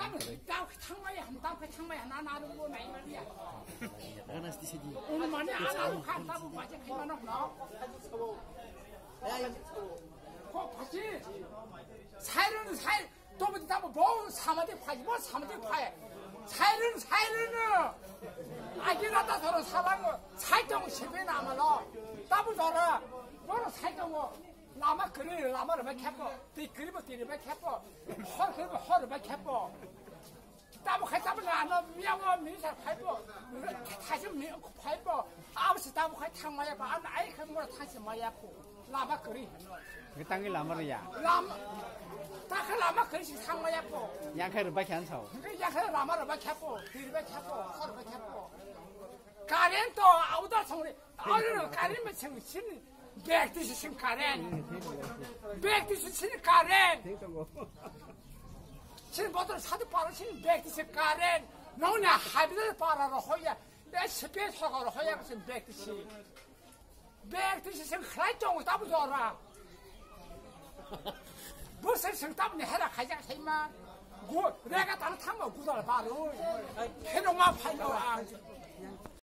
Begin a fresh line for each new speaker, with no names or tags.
当当汤买呀，当块汤买呀，拿着我买一碗呀。我们妈的，俺拿着看，咱们把这开完了不了。好，不行，才人才，都不咱们包他们的快，我他们的快，才人呢，俺给他打头了，他那个才等七百那么了，打不着了，我说才等我。 나만 그래, 나만 왜 캐고, 네 그림을 뒤에 왜 캐고, 허를 왜 캐고, 나무 가자면 나는 미양어 민사 팔고, 다시 미양 팔고, 아버지 나무 가 탕마야 봐, 아이 그런 거 다시 마야고, 나만 그래.
그 땅이 라마르야.
나마, 딱 나만 그릇이 탕마야고.
양카를 밖에 안 쳐.
그 양카를 나만을 왜 캐고, 뒤에 왜 캐고, 허를 왜 캐고. 가렌 또 아우다 성리, 어느 가렌만 정신. 백디시 신 가렌, 백디시 신 가렌, 신 모두 사도 빠르신 백디시 가렌, 너냐 하비들 빠라로 호야, 내 스페 소가로 호야 무슨 백디시 신 크라이종을 따부 줘라. 무슨 신 따부니 해라 가자 세만, 구 내가 다른 탕모 구달 바로 해롱만 팔려.